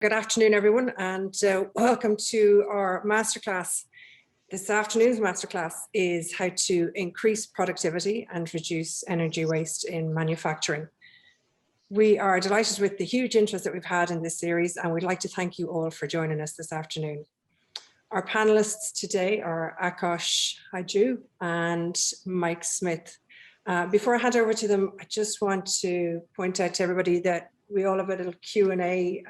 Good afternoon, everyone, and welcome to our masterclass. This afternoon's masterclass is how to increase productivity and reduce energy waste in manufacturing. We are delighted with the huge interest that we've had in this series, and we'd like to thank you all for joining us this afternoon. Our panelists today are Akash Haju and Mike Smith. Before I hand over to them, I just want to point out to everybody that we all have a little Q&A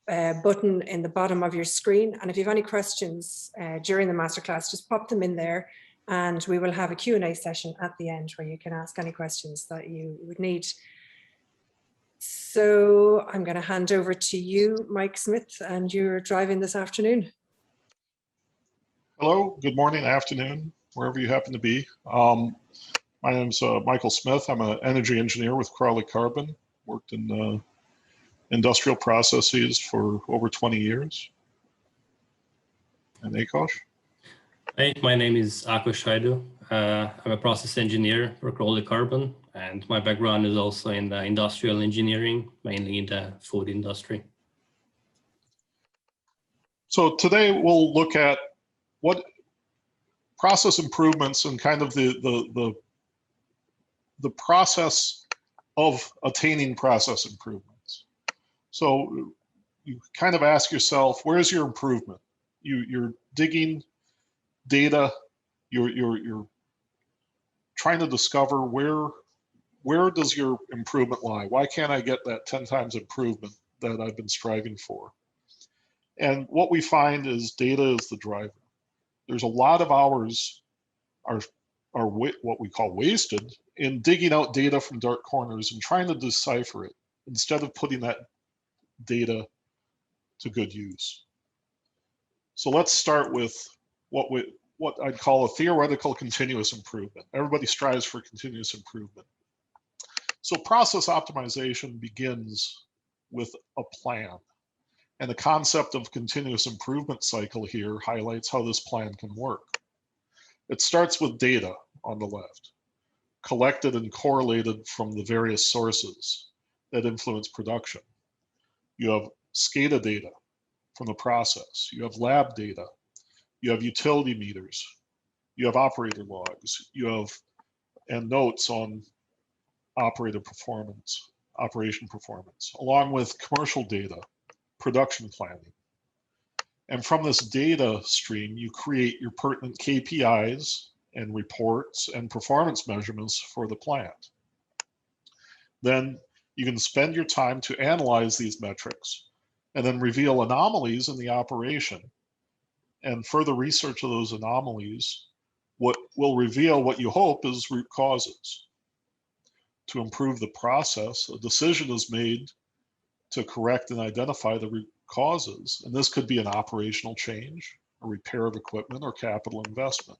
button in the bottom of your screen. And if you have any questions during the masterclass, just pop them in there and we will have a Q&A session at the end where you can ask any questions that you would need. So I'm going to hand over to you, Mike Smith, and you're driving this afternoon. Hello, good morning, afternoon, wherever you happen to be. My name's Michael Smith. I'm an energy engineer with Crawley Carbon. Worked in industrial processes for over 20 years. And Akash? Hey, my name is Akash Haju. I'm a process engineer for Crawley Carbon, and my background is also in the industrial engineering, mainly in the food industry. So today we'll look at what process improvements and kind of the process of attaining process improvements. So you kind of ask yourself, where's your improvement? You're digging data, you're trying to discover where does your improvement lie? Why can't I get that 10 times improvement that I've been striving for? And what we find is data is the driver. There's a lot of hours are what we call wasted in digging out data from dark corners and trying to decipher it instead of putting that data to good use. So let's start with what I'd call a theoretical continuous improvement. Everybody strives for continuous improvement. So process optimization begins with a plan. And the concept of continuous improvement cycle here highlights how this plan can work. It starts with data on the left, collected and correlated from the various sources that influence production. You have SCADA data from the process. You have lab data. You have utility meters. You have operator logs. You have and notes on operator performance, operation performance, along with commercial data, production planning. And from this data stream, you create your pertinent KPIs and reports and performance measurements for the plant. Then you can spend your time to analyze these metrics and then reveal anomalies in the operation. And further research of those anomalies will reveal what you hope is root causes. To improve the process, a decision is made to correct and identify the root causes. And this could be an operational change, a repair of equipment, or capital investment.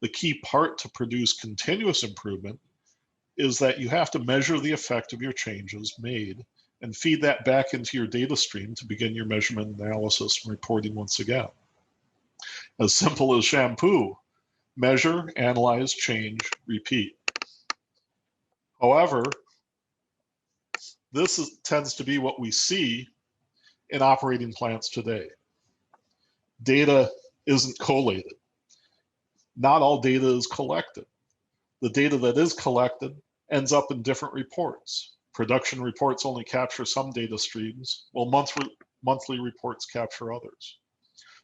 The key part to produce continuous improvement is that you have to measure the effect of your changes made and feed that back into your data stream to begin your measurement analysis and reporting once again. As simple as shampoo: measure, analyze, change, repeat. However, this tends to be what we see in operating plants today. Data isn't collated. Not all data is collected. The data that is collected ends up in different reports. Production reports only capture some data streams, while monthly reports capture others.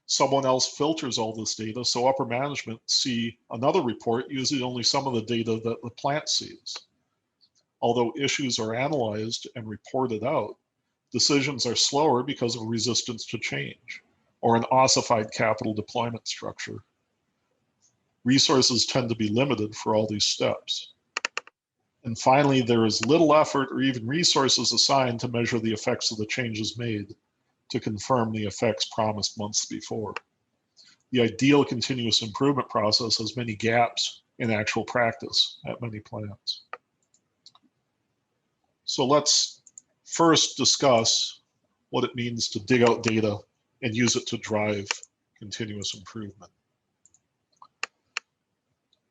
Someone else filters all this data, so upper management see another report using only some of the data that the plant sees. Although issues are analyzed and reported out, decisions are slower because of resistance to change or an ossified capital deployment structure. Resources tend to be limited for all these steps. And finally, there is little effort or even resources assigned to measure the effects of the changes made to confirm the effects promised months before. The ideal continuous improvement process has many gaps in actual practice at many plants. So let's first discuss what it means to dig out data and use it to drive continuous improvement.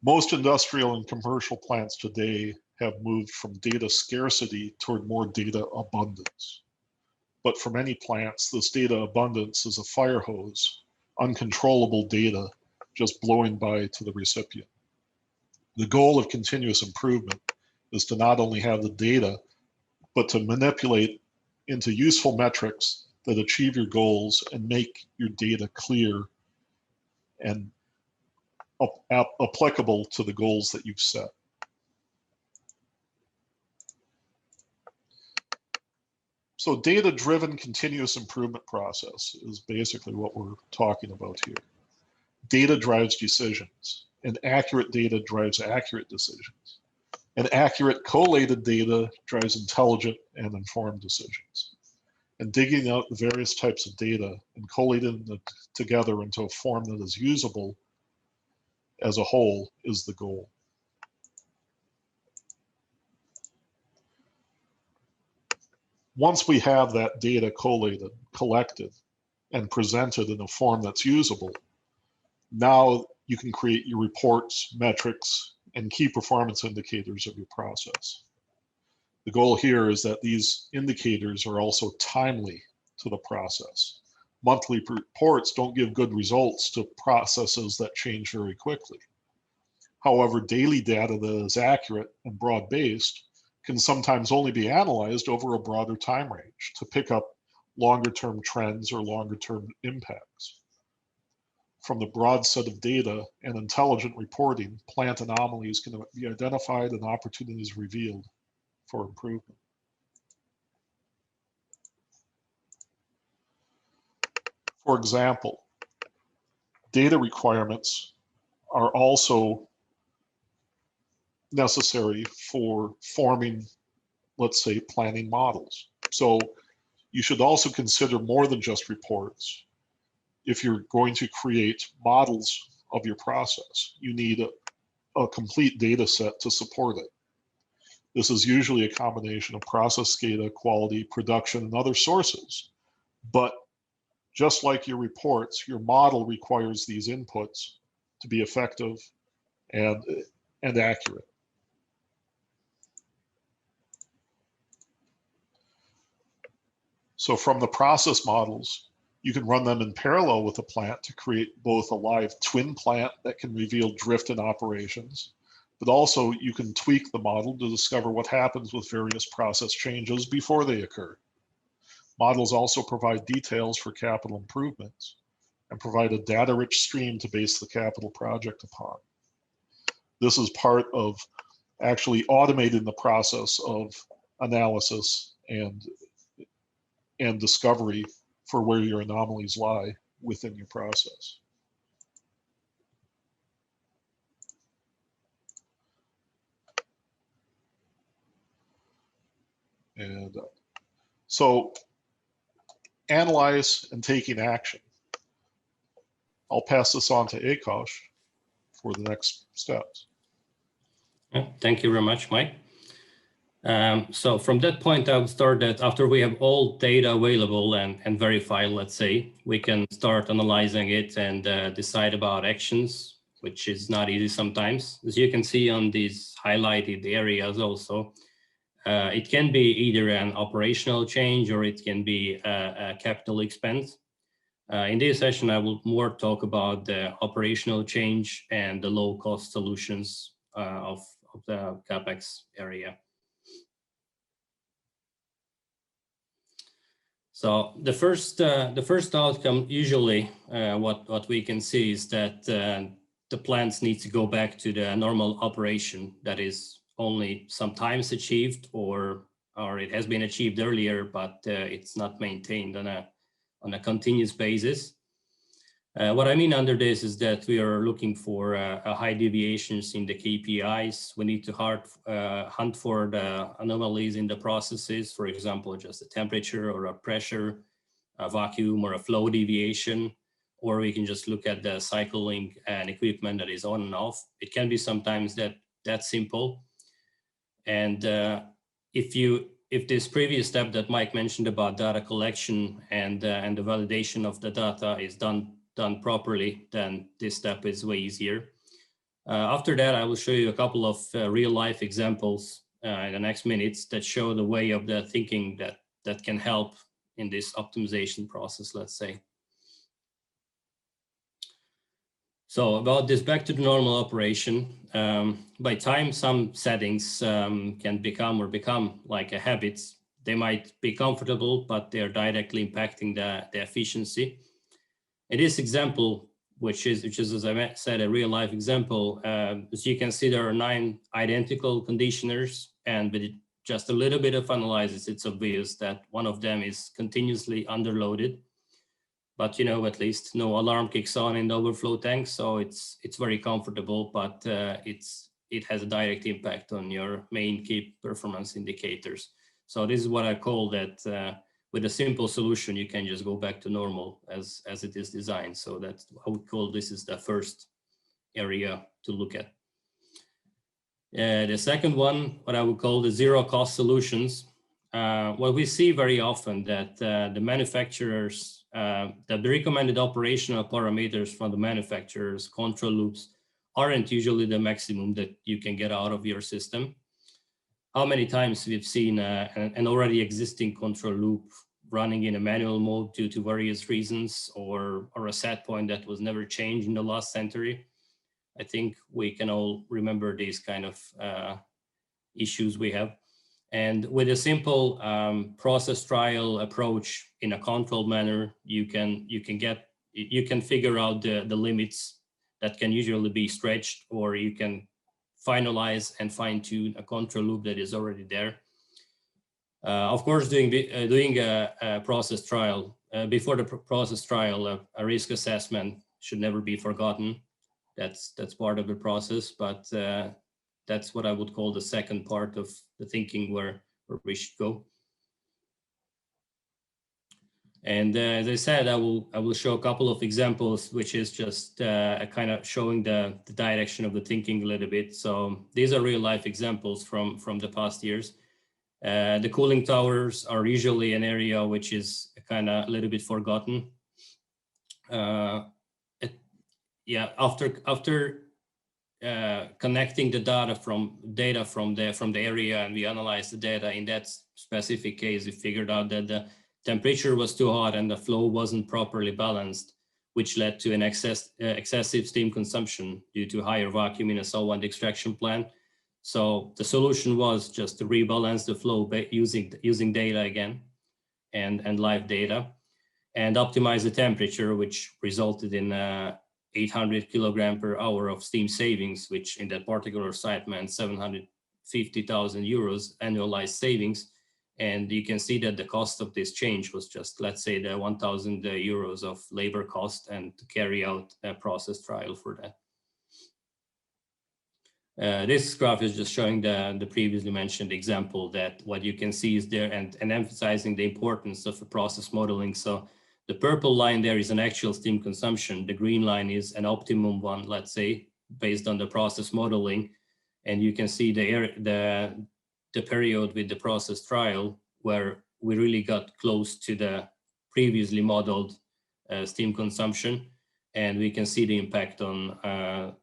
Most industrial and commercial plants today have moved from data scarcity toward more data abundance. but for many plants, this data abundance is a fire hose, uncontrollable data just blowing by to the recipient. The goal of continuous improvement is to not only have the data, but to manipulate into useful metrics that achieve your goals and make your data clear and applicable to the goals that you've set. So data-driven continuous improvement process is basically what we're talking about here. Data drives decisions, and accurate data drives accurate decisions. And accurate collated data drives intelligent and informed decisions. And digging out the various types of data and collating them together into a form that is usable as a whole is the goal. Once we have that data collated, collected, and presented in a form that's usable, now you can create your reports, metrics, and key performance indicators of your process. The goal here is that these indicators are also timely to the process. Monthly reports don't give good results to processes that change very quickly. However, daily data that is accurate and broad-based can sometimes only be analyzed over a broader time range to pick up longer-term trends or longer-term impacts. From the broad set of data and intelligent reporting, plant anomalies can be identified and opportunities revealed for improvement. For example, data requirements are also necessary for forming, let's say, planning models. So you should also consider more than just reports. If you're going to create models of your process, you need a complete data set to support it. This is usually a combination of process data, quality, production, and other sources. But just like your reports, your model requires these inputs to be effective and accurate. So from the process models, you can run them in parallel with the plant to create both a live twin plant that can reveal drift in operations, but also you can tweak the model to discover what happens with various process changes before they occur. Models also provide details for capital improvements and provide a data-rich stream to base the capital project upon. This is part of actually automating the process of analysis and discovery for where your anomalies lie within your process. And so analyze and taking action. I'll pass this on to Akash for the next steps. Thank you very much, Mike. So from that point, I would start that after we have all data available and verified, let's say, we can start analyzing it and decide about actions, which is not easy sometimes. As you can see on these highlighted areas also, it can be either an operational change or it can be a capital expense. In this session, I will more talk about the operational change and the low-cost solutions of the CapEx area. So the first outcome, usually what we can see is that the plants need to go back to the normal operation that is only sometimes achieved or it has been achieved earlier, but it's not maintained on a continuous basis. What I mean under this is that we are looking for high deviations in the KPIs. We need to hunt for the anomalies in the processes, for example, just a temperature or a pressure, a vacuum or a flow deviation, or we can just look at the cycling and equipment that is on and off. It can be sometimes that simple. And if this previous step that Mike mentioned about data collection and the validation of the data is done properly, then this step is way easier. After that, I will show you a couple of real-life examples in the next minutes that show the way of the thinking that can help in this optimization process, let's say. So about this, back to the normal operation, by time some settings can become like a habit. They might be comfortable, but they're directly impacting the efficiency. In this example, which is, as I said, a real life example, as you can see, there are 9 identical conditioners, and with just a little bit of analysis, it's obvious that one of them is continuously underloaded. But you know, at least no alarm kicks on in the overflow tank, so it's very comfortable. But it has a direct impact on your main key performance indicators. So this is what I call that. With a simple solution, you can just go back to normal as it is designed. So that's I would call this is the first area to look at. The second one, what I would call the zero cost solutions. What we see very often that the manufacturers, that the recommended operational parameters from the manufacturers, control loops, aren't usually the maximum that you can get out of your system. How many times we've seen an already existing control loop running in a manual mode due to various reasons, or a set point that was never changed in the last century. I think we can all remember these kind of issues we have. And with a simple process trial approach in a controlled manner, you can figure out the limits that can usually be stretched, or you can finalize and fine tune a control loop that is already there. Of course, doing a process trial, before the process trial, a risk assessment should never be forgotten. That's part of the process, but that's what I would call the second part of the thinking where we should go. And as I said, I will show a couple of examples, which is just kind of showing the direction of the thinking a little bit. So these are real life examples from the past years. The cooling towers are usually an area which is kind of a little bit forgotten. After connecting the data from the area, and we analyzed the data in that specific case, we figured out that the temperature was too hot and the flow wasn't properly balanced, which led to an excessive steam consumption due to higher vacuum in a solvent extraction plant. So the solution was just to rebalance the flow using data again and live data, and optimize the temperature, which resulted in 800 kilogram per hour of steam savings, which in that particular site meant 750,000 euros annualized savings. And you can see that the cost of this change was just, let's say, the 1,000 euros of labor cost, and to carry out a process trial for that. This graph is just showing the previously mentioned example, that what you can see is there, and emphasizing the importance of the process modeling. So the purple line there is an actual steam consumption. The green line is an optimum one, let's say, based on the process modeling. And you can see the period with the process trial where we really got close to the previously modeled steam consumption. And we can see the impact on a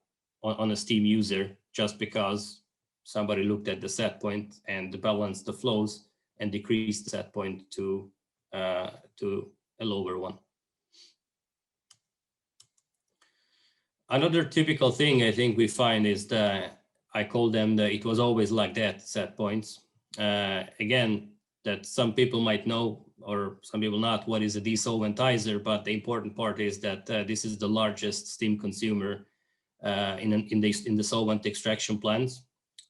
steam user, just because somebody looked at the set point and balanced the flows and decreased the set point to a lower one. Another typical thing I think we find is I call them it was always like that set points. Again, that some people might know, or some people not, what is a desolventizer, but the important part is that this is the largest steam consumer in the solvent extraction plants,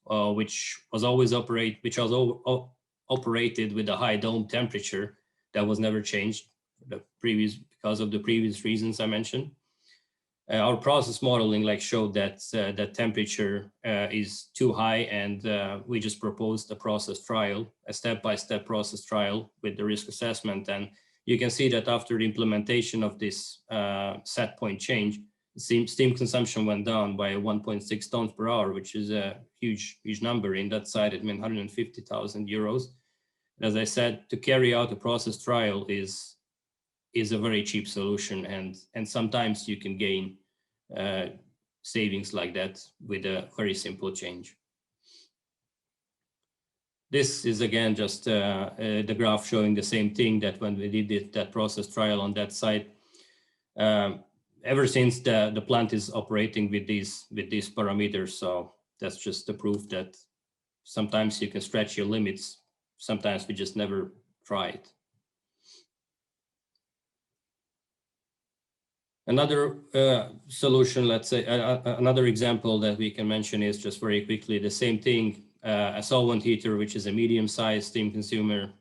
which was always operated with a high dome temperature that was never changed because of the previous reasons I mentioned. Our process modeling showed that that temperature is too high, and we just proposed a process trial, a step-by-step process trial with the risk assessment. And you can see that after the implementation of this set point change, steam consumption went down by 1.6 tons per hour, which is a huge number. In that site, it meant 150,000 euros. As I said, to carry out a process trial is a very cheap solution, and sometimes you can gain savings like that with a very simple change. This is again just the graph showing the same thing, that when we did that process trial on that site, ever since the plant is operating with these parameters. So that's just the proof that sometimes you can stretch your limits. Sometimes we just never try it. Another solution, let's say, another example that we can mention is just very quickly the same thing, a solvent heater, which is a medium-sized steam consumer,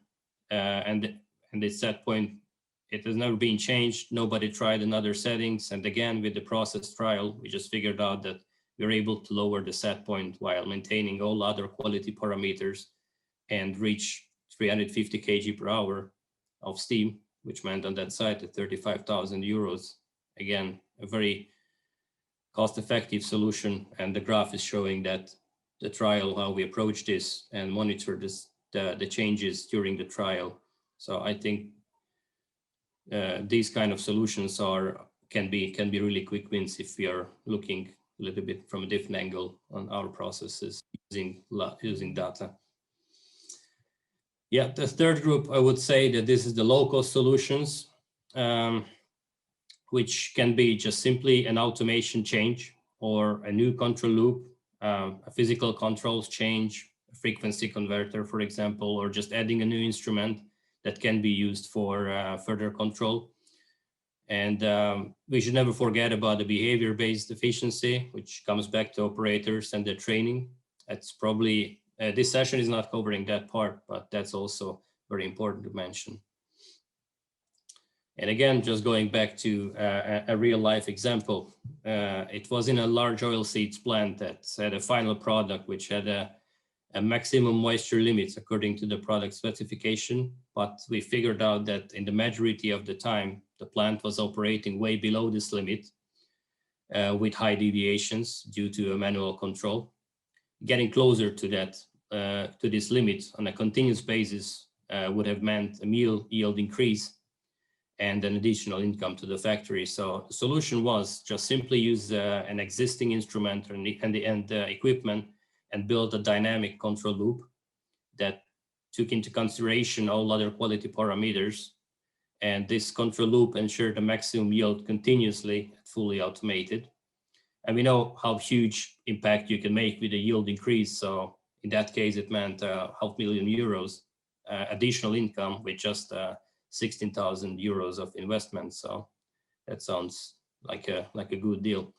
and at set point, it has never been changed. Nobody tried another settings. And again, with the process trial, we just figured out that we're able to lower the set point while maintaining all other quality parameters and reach 350 kg per hour of steam, which meant on that site at 35,000 euros. Again, a very cost-effective solution. And the graph is showing that the trial, how we approach this and monitor this, the changes during the trial. So I think these kind of solutions can be really quick wins if we are looking a little bit from a different angle on our processes using data. Yeah, the third group, I would say that this is the low-cost solutions, which can be just simply an automation change or a new control loop, a physical controls change, a frequency converter, for example, or just adding a new instrument that can be used for further control. And we should never forget about the behavior-based efficiency, which comes back to operators and their training. That's probably, this session is not covering that part, but that's also very important to mention. And again, just going back to a real life example, it was in a large oilseeds plant that had a final product which had a maximum moisture limits according to the product specification. But we figured out that in the majority of the time, the plant was operating way below this limit with high deviations due to a manual control. Getting closer to that, to this limit on a continuous basis would have meant a meal yield increase and an additional income to the factory. So the solution was just simply use an existing instrument and the equipment and build a dynamic control loop that took into consideration all other quality parameters. And this control loop ensured a maximum yield continuously, fully automated. And we know how huge impact you can make with a yield increase. So in that case, it meant €500,000 additional income with just 16,000 euros of investment. So that sounds like a good deal.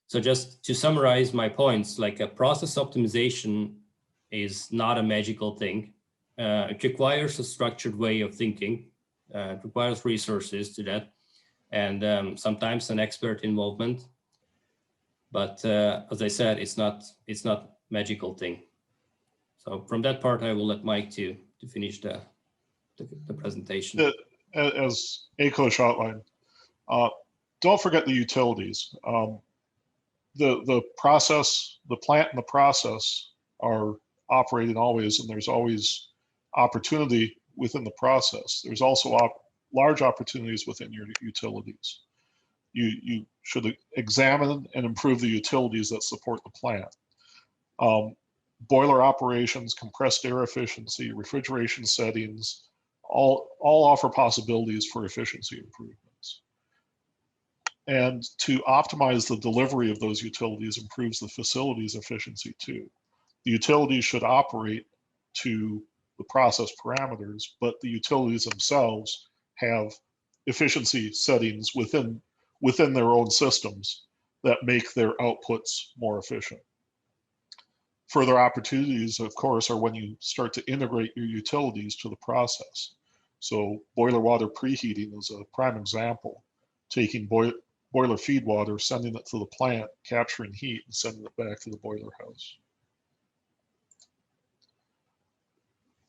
So just to summarize my points, like a process optimization is not a magical thing. It requires a structured way of thinking. It requires resources to that, and sometimes an expert involvement. But as I said, it's not magical thing. So from that part, I will let Mike to finish the presentation. As Akos outlined, don't forget the utilities. The process, the plant and the process are operating always, and there's always opportunity within the process. There's also large opportunities within your utilities. You should examine and improve the utilities that support the plant. Boiler operations, compressed air efficiency, refrigeration settings, all offer possibilities for efficiency improvements. And to optimize the delivery of those utilities improves the facility's efficiency too. The utilities should operate to the process parameters, but the utilities themselves have efficiency settings within their own systems that make their outputs more efficient. Further opportunities, of course, are when you start to integrate your utilities to the process. So boiler water preheating is a prime example, taking boiler feed water, sending it to the plant, capturing heat, and sending it back to the boiler house.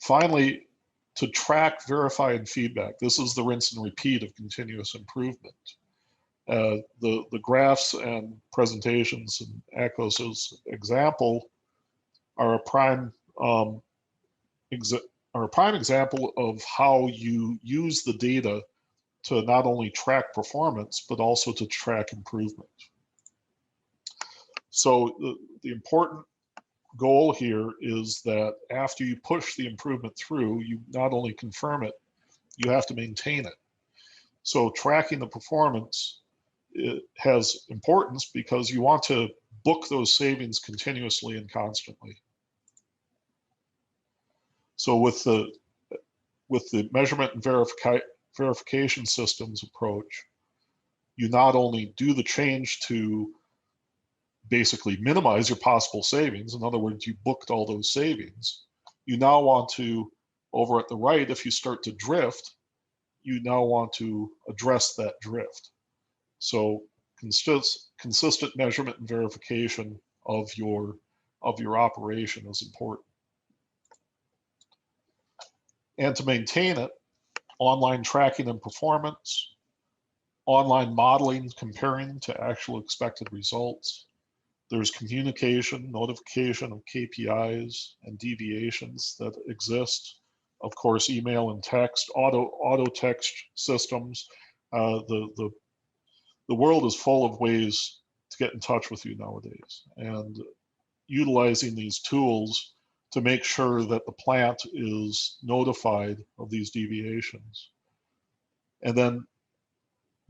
Finally, to track, verify, and feedback. This is the rinse and repeat of continuous improvement. The graphs and presentations in Akos's example are a prime example of how you use the data to not only track performance, but also to track improvement. So the important goal here is that after you push the improvement through, you not only confirm it, you have to maintain it. So tracking the performance, it has importance because you want to book those savings continuously and constantly. So with the measurement and verification systems approach, you not only do the change to basically minimize your possible savings, in other words, you booked all those savings, you now want to, over at the right, if you start to drift, you now want to address that drift. So consistent measurement and verification of your operation is important. And to maintain it, online tracking and performance, online modeling comparing to actual expected results. There's communication, notification of KPIs and deviations that exist. Of course, email and text, auto text systems. The world is full of ways to get in touch with you nowadays, and utilizing these tools to make sure that the plant is notified of these deviations. And then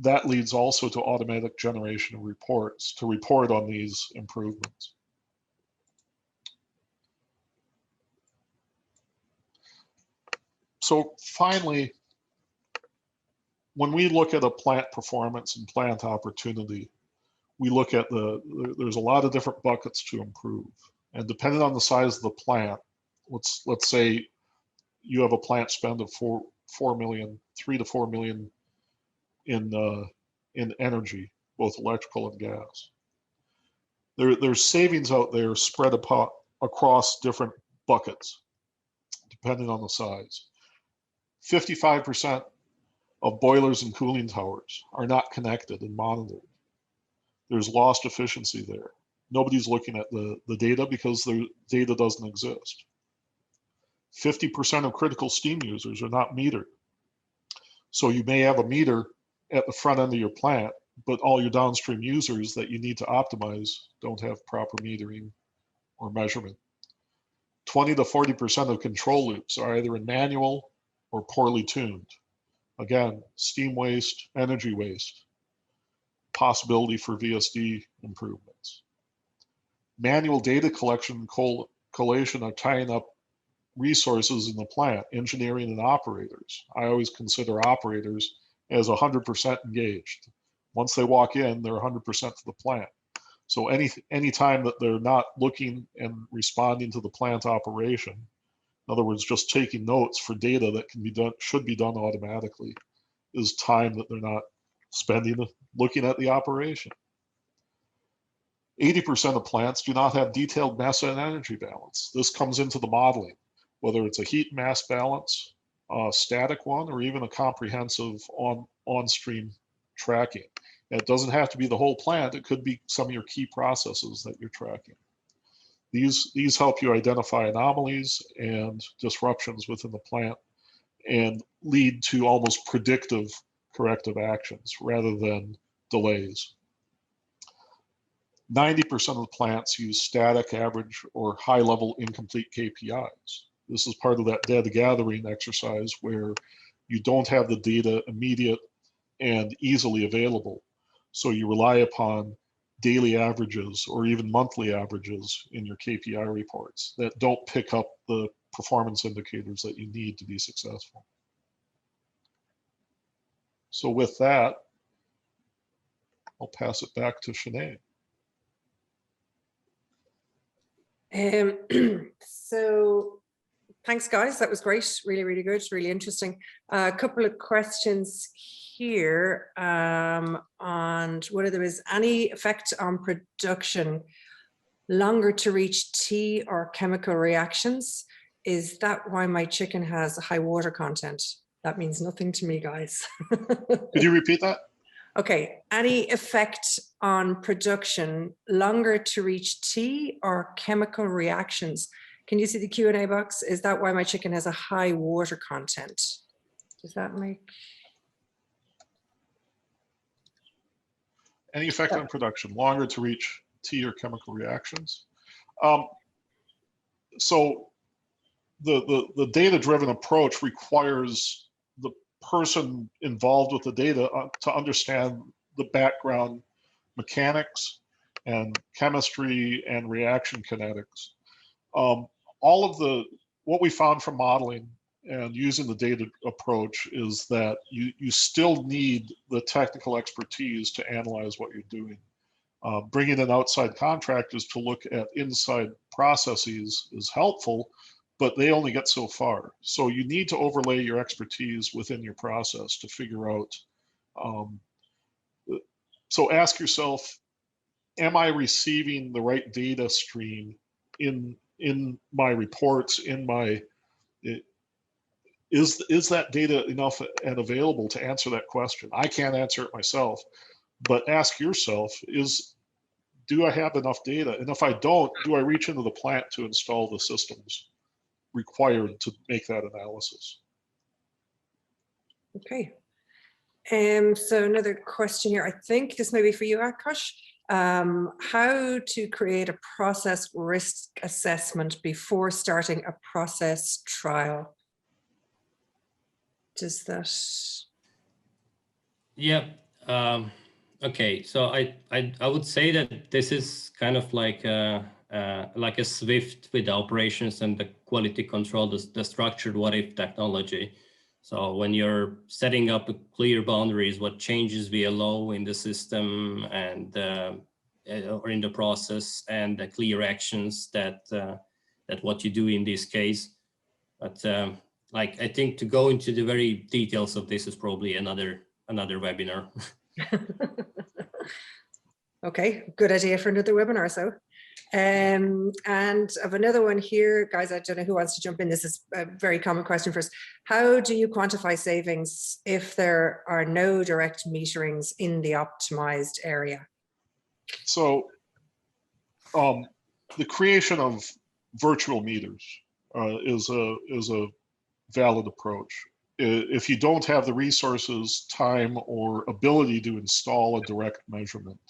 that leads also to automatic generation of reports to report on these improvements. So finally, when we look at a plant performance and plant opportunity, we look at there's a lot of different buckets to improve. And depending on the size of the plant, let's say you have a plant spend of 3 to 4 million in energy, both electrical and gas. There's savings out there spread across different buckets, depending on the size. 55% of boilers and cooling towers are not connected and monitored. There's lost efficiency there. Nobody's looking at the data because the data doesn't exist. 50% of critical steam users are not metered. So you may have a meter at the front end of your plant, but all your downstream users that you need to optimize don't have proper metering or measurement. 20 to 40% of control loops are either in manual or poorly tuned. Again, steam waste, energy waste, possibility for VSD improvements. Manual data collection and collation are tying up resources in the plant, engineering and operators. I always consider operators as 100% engaged. Once they walk in, they're 100% to the plant. So any time that they're not looking and responding to the plant operation, in other words, just taking notes for data that can be done, should be done automatically, is time that they're not spending looking at the operation. 80% of plants do not have detailed mass and energy balance. This comes into the modeling, whether it's a heat mass balance, a static one, or even a comprehensive on-stream tracking. It doesn't have to be the whole plant. It could be some of your key processes that you're tracking. These help you identify anomalies and disruptions within the plant and lead to almost predictive corrective actions rather than delays. 90% of the plants use static, average, or high-level incomplete KPIs. This is part of that data gathering exercise where you don't have the data immediate and easily available. So you rely upon daily averages or even monthly averages in your KPI reports that don't pick up the performance indicators that you need to be successful. So with that, I'll pass it back to Sinead. So thanks, guys. That was great. Really, really good. Really interesting. A couple of questions here on whether there is any effect on production, longer to reach tea or chemical reactions. Is that why my chicken has a high water content? That means nothing to me, guys. Could you repeat that? Okay, any effect on production, longer to reach tea or chemical reactions? Can you see the Q&A box? Is that why my chicken has a high water content? Does that make? Any effect on production, longer to reach tea or chemical reactions? so the data-driven approach requires the person involved with the data to understand the background mechanics and chemistry and reaction kinetics. All of what we found from modeling and using the data approach is that you still need the technical expertise to analyze what you're doing. Bringing in outside contractors to look at inside processes is helpful, but they only get so far. So you need to overlay your expertise within your process to figure out. So ask yourself, am I receiving the right data stream in my reports, is that data enough and available to answer that question? I can't answer it myself, but ask yourself, do I have enough data? And if I don't, do I reach into the plant to install the systems required to make that analysis? Okay. So another question here, I think this may be for you, Akash. How to create a process risk assessment before starting a process trial? Does that? Yeah. Okay. So I would say that this is kind of like a SWIFT with the operations and the quality control, the structured what if technology. So when you're setting up a clear boundaries, what changes we allow in the system and or in the process, and the clear actions that what you do in this case. But like, I think to go into the very details of this is probably another webinar. Okay, good idea for another webinar. So, and I have another one here, guys. I don't know who wants to jump in. This is a very common question for us. How do you quantify savings if there are no direct meterings in the optimized area? So the creation of virtual meters is a valid approach. If you don't have the resources, time, or ability to install a direct measurement,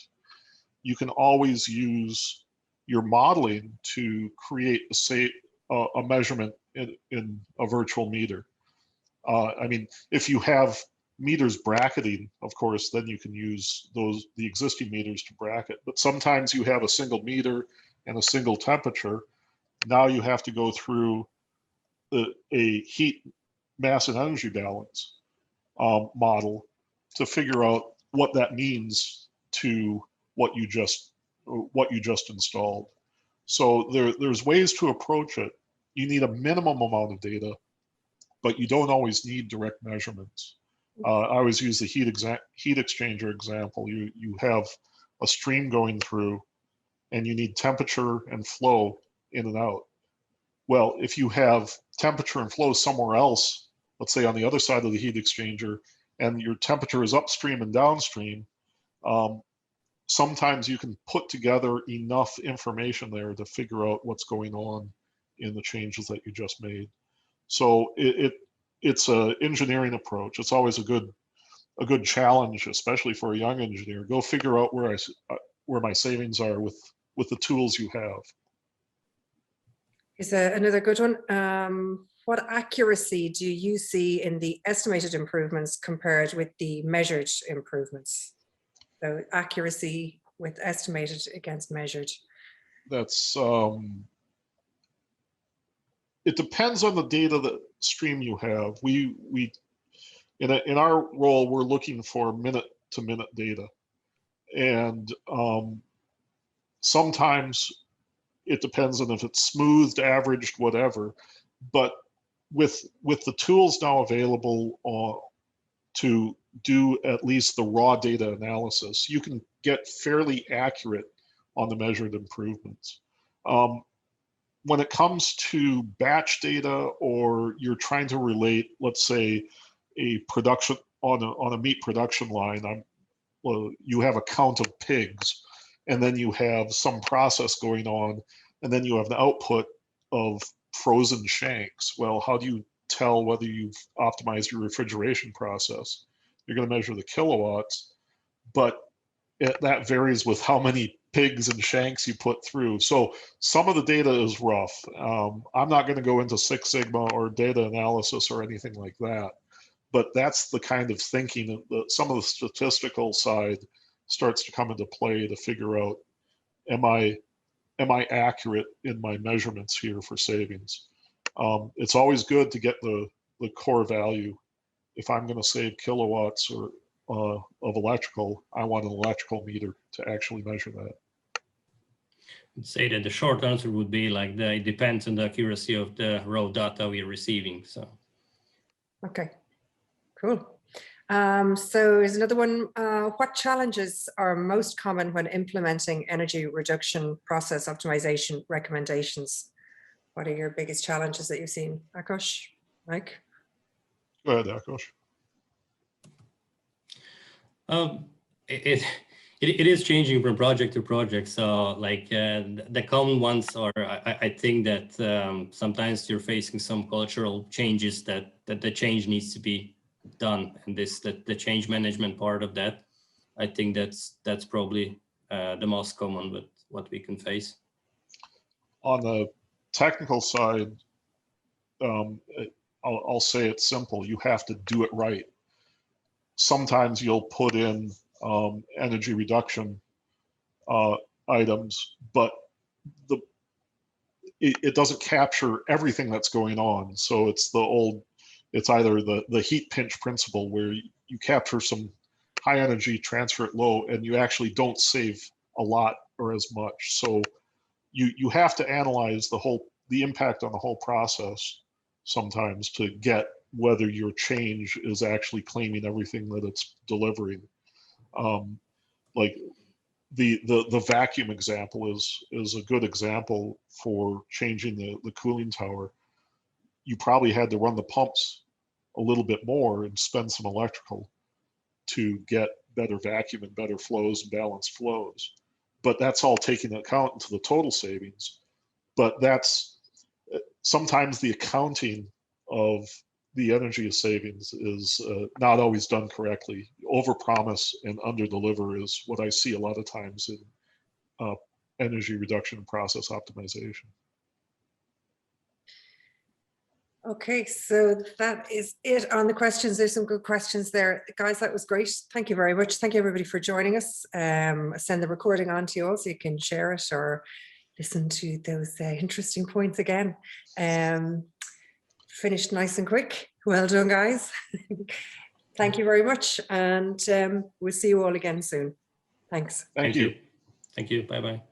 you can always use your modeling to create a measurement in a virtual meter. I mean, if you have meters bracketing, of course, then you can use the existing meters to bracket. But sometimes you have a single meter and a single temperature. Now you have to go through a heat, mass, and energy balance model to figure out what that means to what you just installed. So there's ways to approach it. You need a minimum amount of data, but you don't always need direct measurements. I always use the heat exchanger example. You have a stream going through, and you need temperature and flow in and out. Well, if you have temperature and flow somewhere else, let's say on the other side of the heat exchanger, and your temperature is upstream and downstream, sometimes you can put together enough information there to figure out what's going on in the changes that you just made. So it's an engineering approach. It's always a good challenge, especially for a young engineer. Go figure out where my savings are with the tools you have. Is another good one. What accuracy do you see in the estimated improvements compared with the measured improvements? So accuracy with estimated against measured. That's it depends on the data stream you have. We in our role, we're looking for minute-to-minute data, and sometimes it depends on if it's smoothed, averaged, whatever. But with the tools now available to do at least the raw data analysis, you can get fairly accurate on the measured improvements. When it comes to batch data, or you're trying to relate, let's say, a production on a meat production line, you have a count of pigs, and then you have some process going on, and then you have the output of frozen shanks. Well, how do you tell whether you've optimized your refrigeration process? You're going to measure the kilowatts, but that varies with how many pigs and shanks you put through. So some of the data is rough. I'm not going to go into Six Sigma or data analysis or anything like that, but that's the kind of thinking that some of the statistical side starts to come into play to figure out, am I accurate in my measurements here for savings? It's always good to get the core value. If I'm going to save kilowatts or of electrical, I want an electrical meter to actually measure that. I'd say that the short answer would be like it depends on the accuracy of the raw data we're receiving. So, okay, cool. So here's another one. What challenges are most common when implementing energy reduction process optimization recommendations? What are your biggest challenges that you've seen? Akos, Mike? Go ahead, Akos. It is changing from project to project. So like the common ones are, I think that sometimes you're facing some cultural changes that the change needs to be done, and the change management part of that, I think that's probably the most common with what we can face. On the technical side, I'll say it's simple. You have to do it right. Sometimes you'll put in energy reduction items, but it doesn't capture everything that's going on. So it's either the heat pinch principle, where you capture some high energy, transfer it low, and you actually don't save a lot or as much. So you have to analyze the impact on the whole process sometimes to get whether your change is actually claiming everything that it's delivering. Like the vacuum example is a good example for changing the cooling tower. You probably had to run the pumps a little bit more and spend some electrical to get better vacuum and better flows and balanced flows. But that's all taking account into the total savings. But that's sometimes the accounting of the energy savings is not always done correctly. Overpromise and underdeliver is what I see a lot of times in energy reduction and process optimization. Okay, so that is it on the questions. There's some good questions there. Guys, that was great. Thank you very much. Thank you everybody for joining us. Send the recording on to you all so you can share it or listen to those interesting points again. Finished nice and quick. Well done, guys. Thank you very much. And we'll see you all again soon. Thanks. Thank you. Thank you. Bye-bye.